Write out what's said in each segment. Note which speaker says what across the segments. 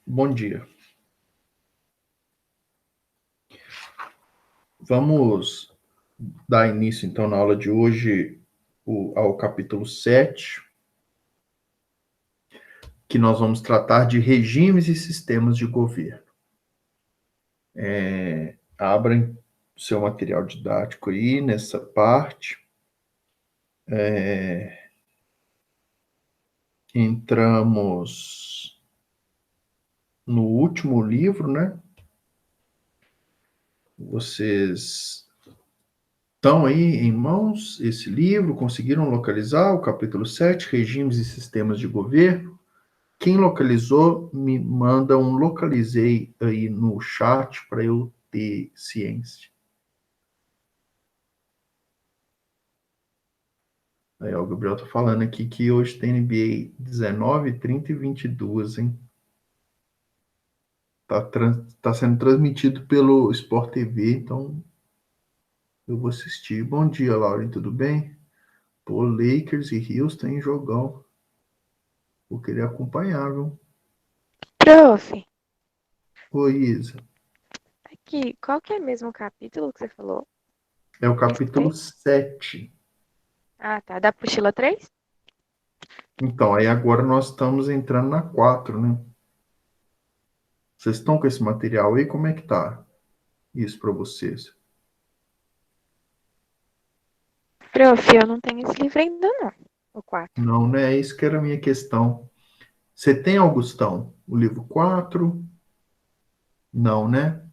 Speaker 1: Bom dia. Vamos dar início, então, na aula de hoje ao capítulo 7, que nós vamos tratar de regimes e sistemas de governo. Abrem seu material didático aí, nessa parte. Entramos no último livro, né? Vocês estão aí em mãos esse livro, conseguiram localizar o capítulo 7, regimes e sistemas de governo? Quem localizou, me manda um localizei aí no chat para eu ter ciência. Aí, ó, o Gabriel tá falando aqui que hoje tem NBA 19, 30 e 22, hein? Tá sendo transmitido pelo Sport TV, então eu vou assistir. Bom dia, Lauren, tudo bem? Pô, Lakers e Houston em jogão. Vou querer acompanhar, viu?
Speaker 2: Prof,
Speaker 1: Oi, Isa.
Speaker 2: aqui, qual que é mesmo o capítulo que você falou?
Speaker 1: É o
Speaker 2: Não
Speaker 1: capítulo
Speaker 2: escutei.
Speaker 1: 7.
Speaker 2: Ah, tá. Da apostila 3?
Speaker 1: Então, aí agora nós estamos entrando na 4, né? Vocês estão com esse material aí? Como é que tá isso para vocês?
Speaker 2: Prof, eu não tenho esse livro ainda não. O 4.
Speaker 1: Não, né? É isso que era a minha questão. Você tem, Augustão, o livro 4? Não, né?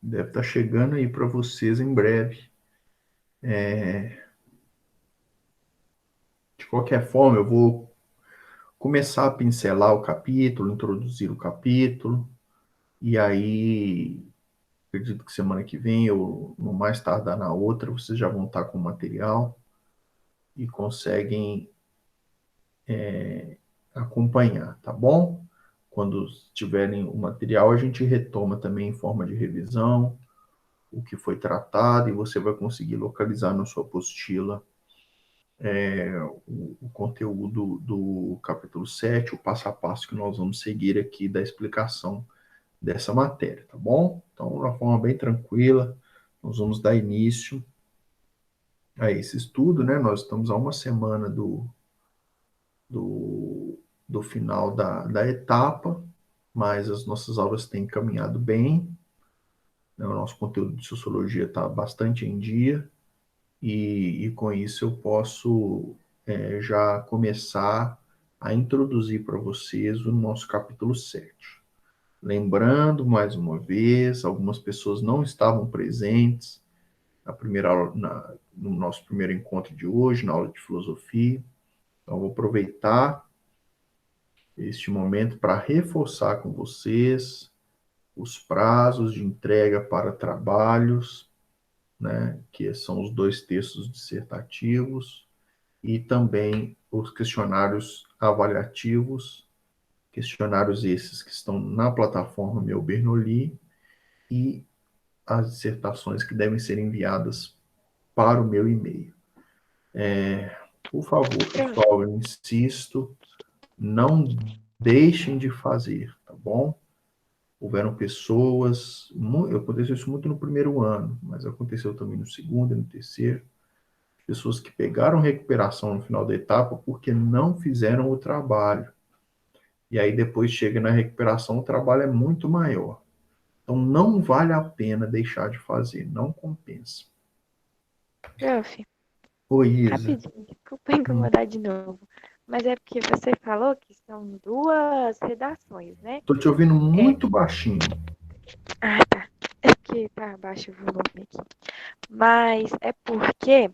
Speaker 1: Deve estar chegando aí para vocês em breve. De qualquer forma, eu vou começar a pincelar o capítulo, introduzir o capítulo, e aí acredito que semana que vem, ou no mais tardar na outra, vocês já vão estar com o material e conseguem acompanhar, tá bom? Quando tiverem o material, a gente retoma também em forma de revisão o que foi tratado e você vai conseguir localizar na sua apostila o conteúdo do capítulo 7, o passo a passo que nós vamos seguir aqui da explicação dessa matéria, tá bom? Então, de uma forma bem tranquila, nós vamos dar início a esse estudo, né? Nós estamos a uma semana do, do final da etapa, mas as nossas aulas têm caminhado bem, né? O nosso conteúdo de sociologia está bastante em dia, e com isso eu posso já começar a introduzir para vocês o nosso capítulo 7. Lembrando, mais uma vez, algumas pessoas não estavam presentes na primeira aula, no nosso primeiro encontro de hoje, na aula de filosofia. Então, vou aproveitar este momento para reforçar com vocês os prazos de entrega para trabalhos, né, que são os 2 textos dissertativos, e também os questionários avaliativos, questionários esses que estão na plataforma Meu Bernoulli, e as dissertações que devem ser enviadas para o meu e-mail. Por favor,
Speaker 2: Prof,
Speaker 1: pessoal, eu insisto, não deixem de fazer, tá bom? Houveram pessoas, aconteceu isso muito no primeiro ano, mas aconteceu também no segundo e no terceiro, pessoas que pegaram recuperação no final da etapa porque não fizeram o trabalho. E aí depois chega na recuperação, o trabalho é muito maior. Então não vale a pena deixar de fazer, não compensa.
Speaker 2: prof,
Speaker 1: Oi, Isa.
Speaker 2: rapidinho, desculpa incomodar de novo. Mas é porque você falou que são duas redações, né?
Speaker 1: Tô te ouvindo
Speaker 2: É.
Speaker 1: muito baixinho.
Speaker 2: Ah, tá. É porque tá baixo o volume aqui. Mas é porque o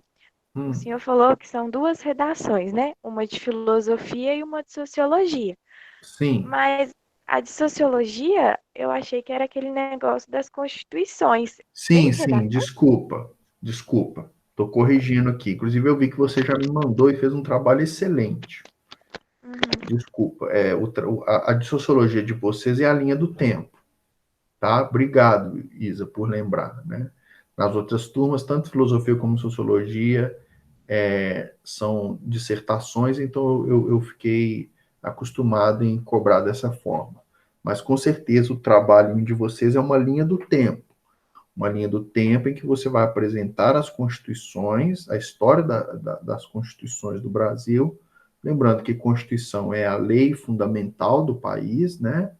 Speaker 1: Hum,
Speaker 2: senhor falou que são duas redações, né? Uma de filosofia e uma de sociologia.
Speaker 1: sim,
Speaker 2: Mas a de sociologia, eu achei que era aquele negócio das constituições. Tem
Speaker 1: sim,
Speaker 2: redação?
Speaker 1: desculpa. Tô corrigindo aqui. Inclusive eu vi que você já me mandou e fez um trabalho excelente.
Speaker 2: Uhum.
Speaker 1: Desculpa. A de sociologia de vocês é a linha do tempo, tá? Obrigado, Isa, por lembrar, né? Nas outras turmas, tanto filosofia como sociologia, são dissertações, então eu fiquei acostumado em cobrar dessa forma. Mas com certeza o trabalho de vocês é uma linha do tempo em que você vai apresentar as constituições, a história das constituições do Brasil, lembrando que Constituição é a lei fundamental do país, né?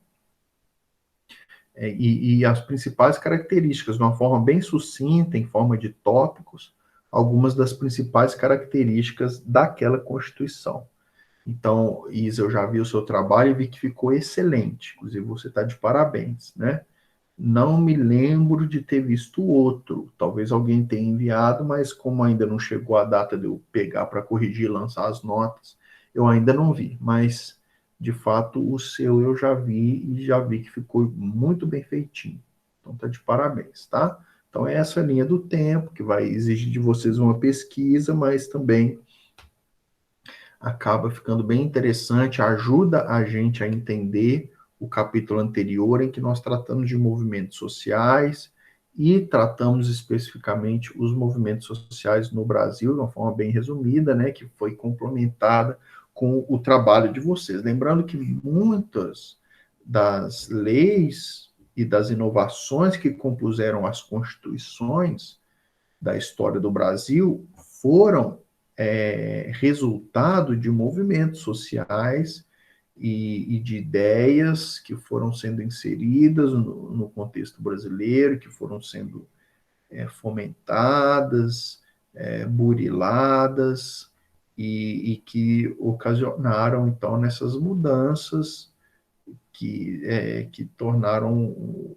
Speaker 1: E as principais características, de uma forma bem sucinta, em forma de tópicos, algumas das principais características daquela Constituição. Então, Isa, eu já vi o seu trabalho e vi que ficou excelente. Inclusive, você está de parabéns, né? Não me lembro de ter visto outro. Talvez alguém tenha enviado, mas como ainda não chegou a data de eu pegar para corrigir e lançar as notas, eu ainda não vi. Mas, de fato, o seu eu já vi e já vi que ficou muito bem feitinho. Então, tá de parabéns, tá? Então, é essa linha do tempo que vai exigir de vocês uma pesquisa, mas também acaba ficando bem interessante, ajuda a gente a entender o capítulo anterior, em que nós tratamos de movimentos sociais e tratamos especificamente os movimentos sociais no Brasil, de uma forma bem resumida, né, que foi complementada com o trabalho de vocês. Lembrando que muitas das leis e das inovações que compuseram as constituições da história do Brasil foram resultado de movimentos sociais e de ideias que foram sendo inseridas no contexto brasileiro, que foram sendo fomentadas, buriladas, e que ocasionaram, então, nessas mudanças que tornaram,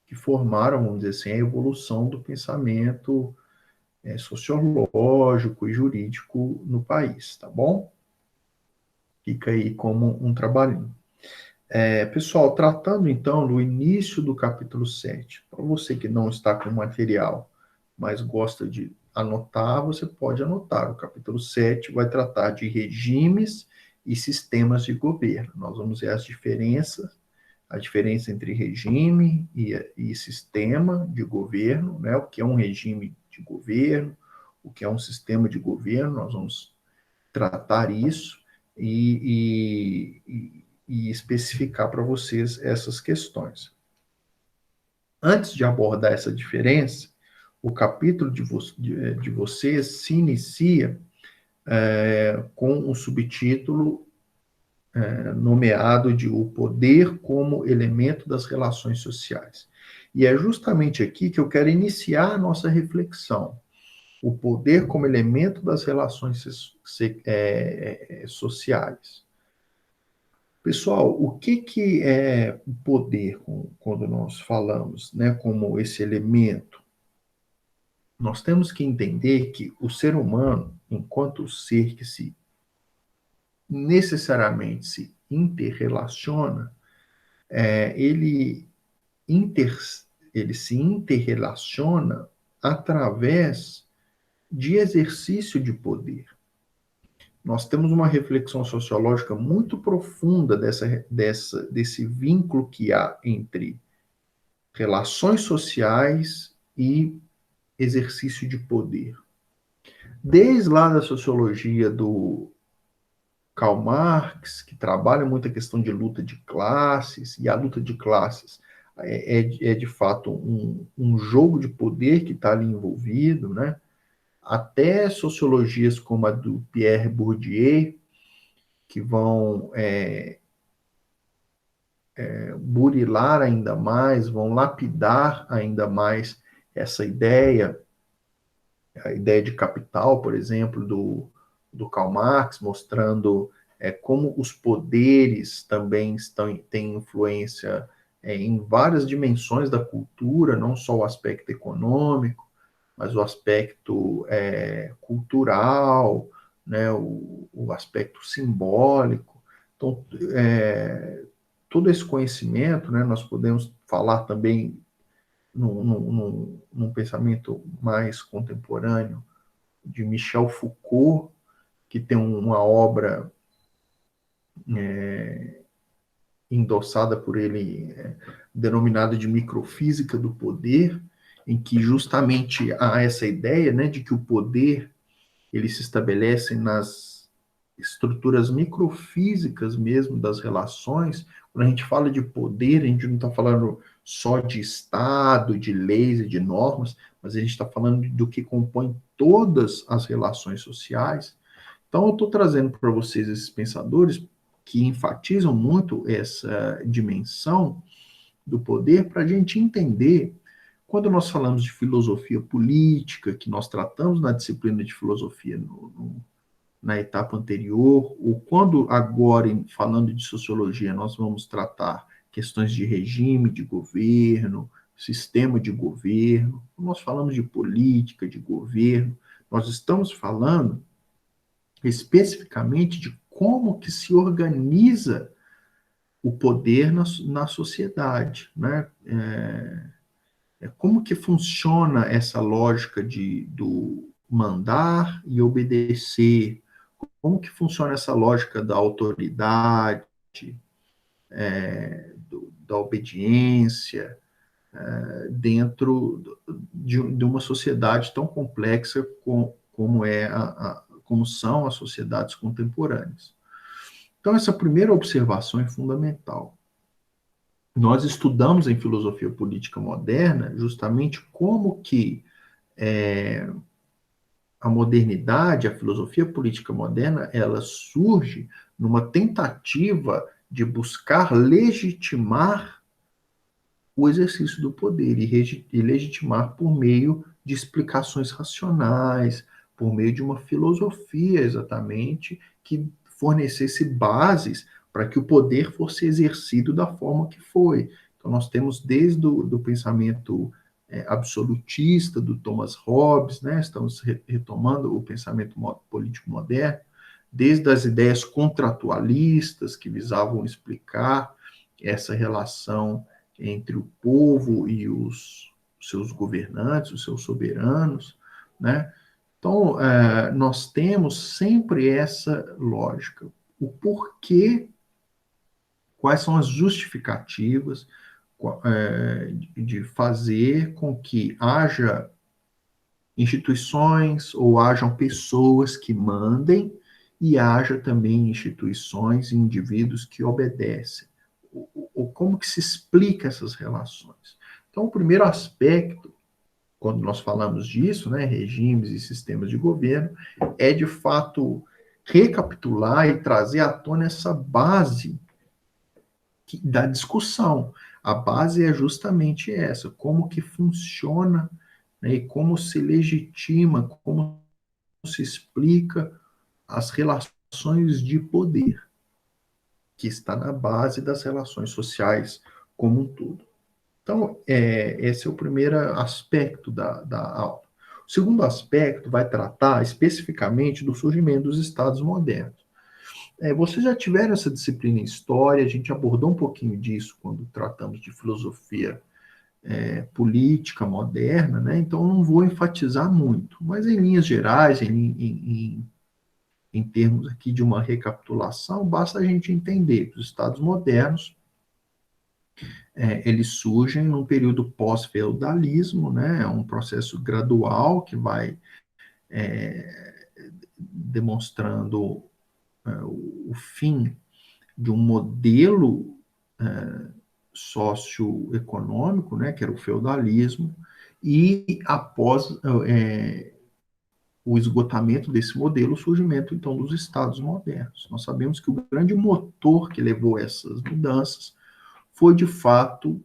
Speaker 1: que formaram, vamos dizer assim, a evolução do pensamento sociológico e jurídico no país, tá bom? Fica aí como um trabalhinho. Pessoal, tratando então do início do capítulo 7, para você que não está com material, mas gosta de anotar, você pode anotar. O capítulo 7 vai tratar de regimes e sistemas de governo. Nós vamos ver as diferenças, a diferença entre regime e sistema de governo, né? O que é um regime de governo, o que é um sistema de governo, nós vamos tratar isso e especificar para vocês essas questões. Antes de abordar essa diferença, o capítulo de vocês se inicia com o subtítulo nomeado de O Poder como Elemento das Relações Sociais. E é justamente aqui que eu quero iniciar a nossa reflexão. O poder como elemento das relações sociais. Pessoal, o que é o poder quando nós falamos, né, como esse elemento? Nós temos que entender que o ser humano, enquanto ser que se necessariamente se interrelaciona, ele, inter, ele se interrelaciona através de exercício de poder. Nós temos uma reflexão sociológica muito profunda desse vínculo que há entre relações sociais e exercício de poder. Desde lá da sociologia do Karl Marx, que trabalha muito a questão de luta de classes, e a luta de classes é de fato um jogo de poder que está ali envolvido, né? Até sociologias como a do Pierre Bourdieu, que vão burilar ainda mais, vão lapidar ainda mais essa ideia, a ideia de capital, por exemplo, do Karl Marx, mostrando como os poderes também têm influência em várias dimensões da cultura, não só o aspecto econômico, mas o aspecto cultural, né, o aspecto simbólico. Então, todo esse conhecimento, né, nós podemos falar também num pensamento mais contemporâneo de Michel Foucault, que tem uma obra endossada por ele, denominada de microfísica do poder, em que justamente há essa ideia, né, de que o poder eles se estabelecem nas estruturas microfísicas mesmo das relações. Quando a gente fala de poder, a gente não está falando só de Estado, de leis e de normas, mas a gente está falando do que compõe todas as relações sociais. Então, eu estou trazendo para vocês esses pensadores que enfatizam muito essa dimensão do poder para a gente entender, quando nós falamos de filosofia política, que nós tratamos na disciplina de filosofia na etapa anterior, ou quando agora, falando de sociologia, nós vamos tratar questões de regime de governo, sistema de governo, nós falamos de política, de governo, nós estamos falando especificamente de como que se organiza o poder na sociedade, né? Como que funciona essa lógica do mandar e obedecer, como que funciona essa lógica da autoridade, da obediência, dentro de uma sociedade tão complexa como são as sociedades contemporâneas. Então, essa primeira observação é fundamental. Nós estudamos em filosofia política moderna justamente como que a modernidade, a filosofia política moderna, ela surge numa tentativa de buscar legitimar o exercício do poder e legitimar por meio de explicações racionais, por meio de uma filosofia exatamente que fornecesse bases para que o poder fosse exercido da forma que foi. Então, nós temos desde o pensamento absolutista do Thomas Hobbes, né? Estamos retomando o pensamento político moderno, desde as ideias contratualistas que visavam explicar essa relação entre o povo e os seus governantes, os seus soberanos, né? Então, nós temos sempre essa lógica. O porquê, quais são as justificativas de fazer com que haja instituições ou hajam pessoas que mandem e haja também instituições e indivíduos que obedecem. Como que se explica essas relações? Então, o primeiro aspecto, quando nós falamos disso, né, regimes e sistemas de governo, é de fato recapitular e trazer à tona essa base da discussão. A base é justamente essa, como que funciona, né, e como se legitima, como se explica as relações de poder, que está na base das relações sociais como um todo. Então, esse é o primeiro aspecto da aula. O segundo aspecto vai tratar especificamente do surgimento dos estados modernos. Vocês já tiveram essa disciplina em história, a gente abordou um pouquinho disso quando tratamos de filosofia política moderna, né? Então não vou enfatizar muito, mas em linhas gerais, em termos aqui de uma recapitulação, basta a gente entender que os estados modernos eles surgem num período pós-feudalismo, né? É um processo gradual que vai demonstrando o fim de um modelo socioeconômico, né, que era o feudalismo, e após o esgotamento desse modelo, o surgimento, então, dos estados modernos. Nós sabemos que o grande motor que levou a essas mudanças foi, de fato,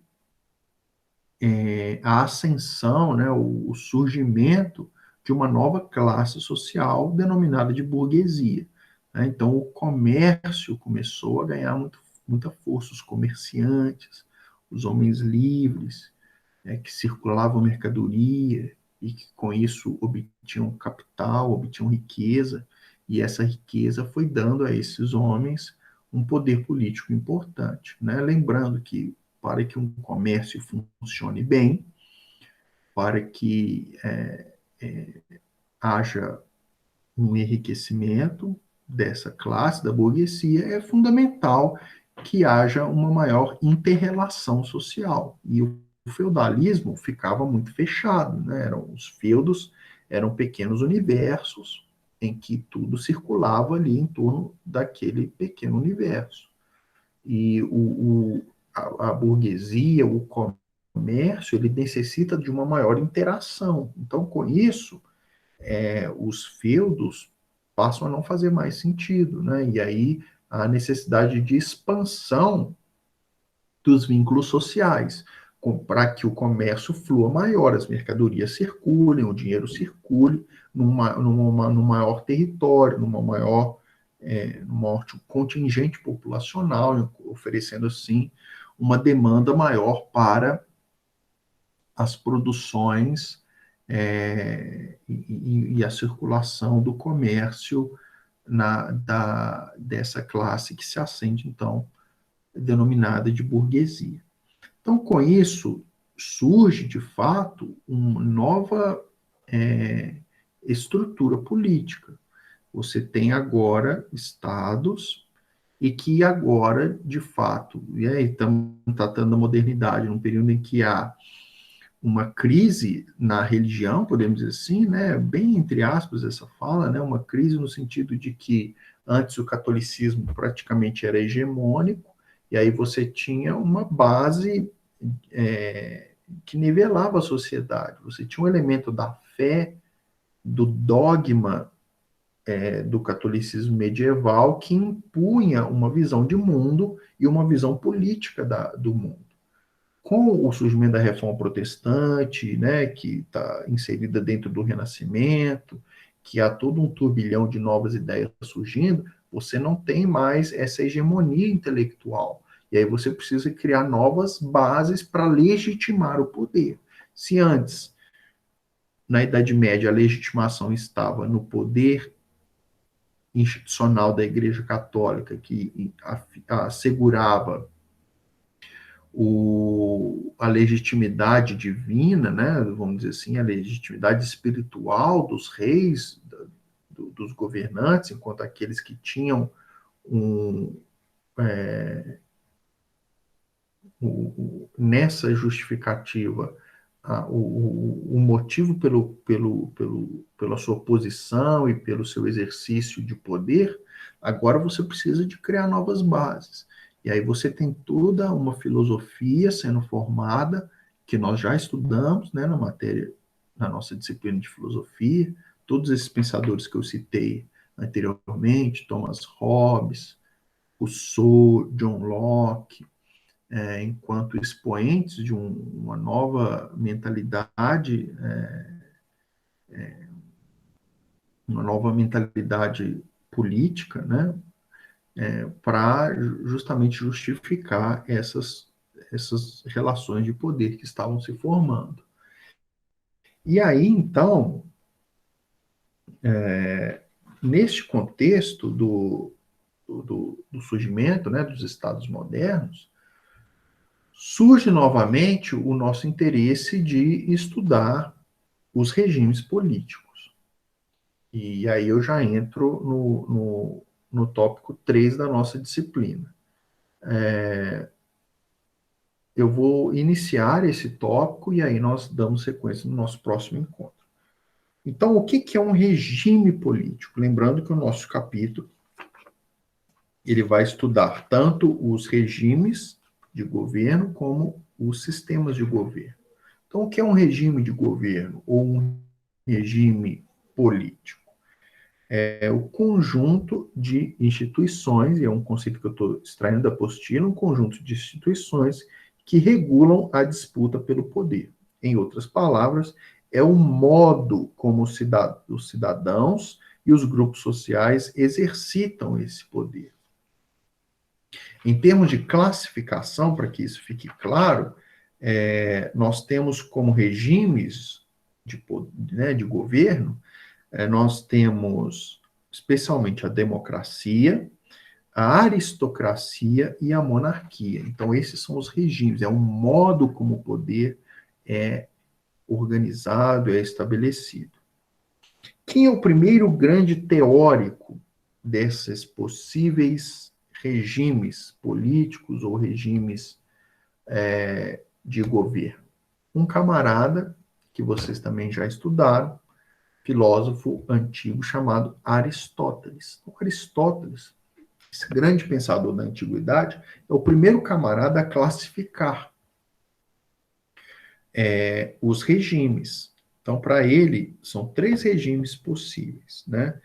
Speaker 1: a ascensão, né, o surgimento de uma nova classe social denominada de burguesia. Né? Então, o comércio começou a ganhar muita força, os comerciantes, os homens livres, que circulavam mercadoria e que com isso obtinham capital, obtinham riqueza, e essa riqueza foi dando a esses homens um poder político importante. Né? Lembrando que para que um comércio funcione bem, para que haja um enriquecimento dessa classe, da burguesia, é fundamental que haja uma maior interrelação social. E o feudalismo ficava muito fechado, né? Os feudos eram pequenos universos, em que tudo circulava ali em torno daquele pequeno universo. E a burguesia, o comércio, ele necessita de uma maior interação. Então, com isso, os feudos passam a não fazer mais sentido, né? E aí a necessidade de expansão dos vínculos sociais, para que o comércio flua maior, as mercadorias circulem, o dinheiro circule num maior território, num maior contingente populacional, oferecendo assim uma demanda maior para as produções e a circulação do comércio dessa classe que se acende, então, denominada de burguesia. Então, com isso, surge, de fato, uma nova estrutura política. Você tem agora estados e que agora, de fato, e aí estamos tratando da modernidade, num período em que há uma crise na religião, podemos dizer assim, né, bem entre aspas essa fala, né, uma crise no sentido de que antes o catolicismo praticamente era hegemônico, e aí você tinha uma base que nivelava a sociedade. Você tinha um elemento da fé, do dogma do catolicismo medieval que impunha uma visão de mundo e uma visão política do mundo. Com o surgimento da Reforma Protestante, né, que está inserida dentro do Renascimento, que há todo um turbilhão de novas ideias surgindo, você não tem mais essa hegemonia intelectual. E aí você precisa criar novas bases para legitimar o poder. Se antes, na Idade Média, a legitimação estava no poder institucional da Igreja Católica, que assegurava a legitimidade divina, né, vamos dizer assim, a legitimidade espiritual dos reis, dos governantes, enquanto aqueles que tinham nessa justificativa o motivo pela sua posição e pelo seu exercício de poder, agora você precisa de criar novas bases. E aí você tem toda uma filosofia sendo formada, que nós já estudamos, né, na nossa disciplina de filosofia, todos esses pensadores que eu citei anteriormente, Thomas Hobbes, Rousseau, John Locke, enquanto expoentes de uma nova mentalidade, uma nova mentalidade política, né, para justamente justificar essas relações de poder que estavam se formando. E aí, então, neste contexto do surgimento, né, dos estados modernos, surge novamente o nosso interesse de estudar os regimes políticos. E aí eu já entro no tópico 3 da nossa disciplina. Eu vou iniciar esse tópico e aí nós damos sequência no nosso próximo encontro. Então, o que é um regime político? Lembrando que o nosso capítulo ele vai estudar tanto os regimes de governo como os sistemas de governo. Então, o que é um regime de governo ou um regime político? É o conjunto de instituições, e é um conceito que eu estou extraindo da apostila, um conjunto de instituições que regulam a disputa pelo poder. Em outras palavras, é o modo como os cidadãos e os grupos sociais exercitam esse poder. Em termos de classificação, para que isso fique claro, nós temos como regimes de governo, nós temos especialmente a democracia, a aristocracia e a monarquia. Então, esses são os regimes, é o modo como o poder é organizado, é estabelecido. Quem é o primeiro grande teórico desses possíveis regimes políticos ou regimes de governo? Um camarada que vocês também já estudaram, filósofo antigo chamado Aristóteles. Então, Aristóteles, esse grande pensador da antiguidade, é o primeiro camarada a classificar os regimes. Então, para ele, são 3 regimes possíveis, né?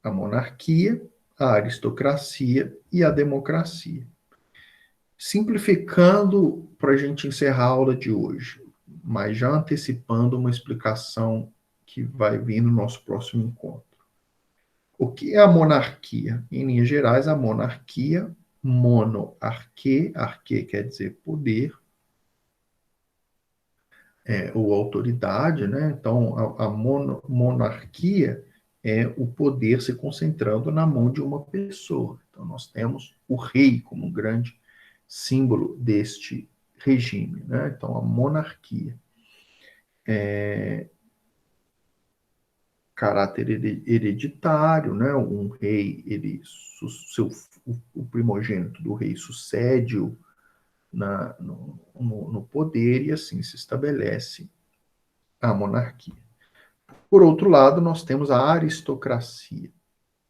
Speaker 1: A monarquia, a aristocracia e a democracia. Simplificando para a gente encerrar a aula de hoje, mas já antecipando uma explicação que vai vir no nosso próximo encontro. O que é a monarquia? Em linhas gerais, a monarquia, monarque, arque quer dizer poder, ou autoridade, né? Então, a monarquia é o poder se concentrando na mão de uma pessoa. Então, nós temos o rei como um grande símbolo deste regime, né? Então, a monarquia. Caráter hereditário, né? Um rei, o primogênito do rei sucede-o no poder e assim se estabelece a monarquia. Por outro lado, nós temos a aristocracia.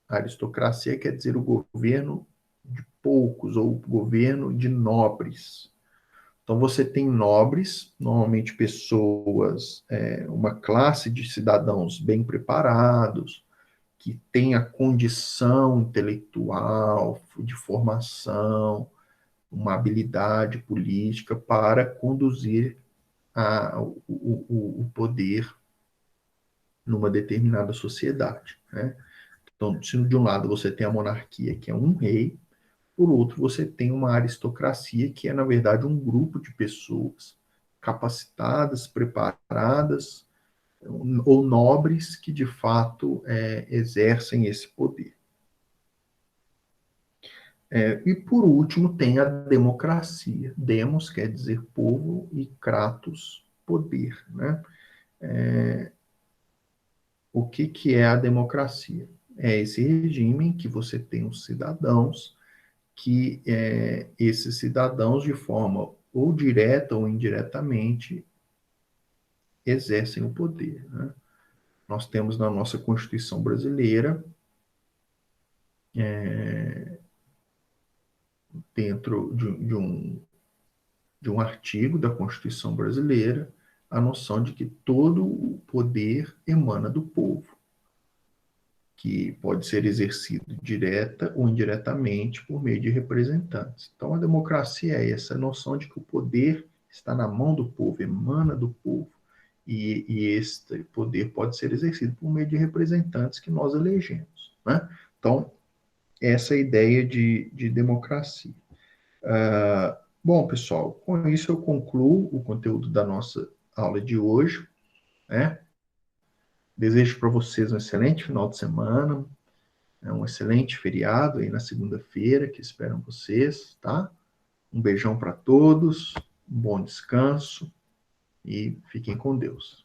Speaker 1: A aristocracia quer dizer o governo de poucos ou o governo de nobres. Então você tem nobres, normalmente pessoas, uma classe de cidadãos bem preparados, que têm a condição intelectual, de formação, uma habilidade política para conduzir o poder numa determinada sociedade, né? Então, se de um lado você tem a monarquia, que é um rei, por outro você tem uma aristocracia, que é, na verdade, um grupo de pessoas capacitadas, preparadas, ou nobres que, de fato, exercem esse poder. E, por último, tem a democracia. Demos quer dizer povo e kratos, poder, né? O que é a democracia? É esse regime em que você tem os cidadãos, que esses cidadãos, de forma ou direta ou indiretamente, exercem o poder, né? Nós temos na nossa Constituição brasileira, dentro de um artigo da Constituição brasileira, a noção de que todo o poder emana do povo, que pode ser exercido direta ou indiretamente por meio de representantes. Então, a democracia é essa noção de que o poder está na mão do povo, emana do povo, e este poder pode ser exercido por meio de representantes que nós elegemos, né? Então, essa é a ideia de democracia. Bom, pessoal, com isso eu concluo o conteúdo da nossa aula de hoje, né? Desejo para vocês um excelente final de semana, um excelente feriado aí na segunda-feira, que esperam vocês, tá? Um beijão para todos, um bom descanso e fiquem com Deus.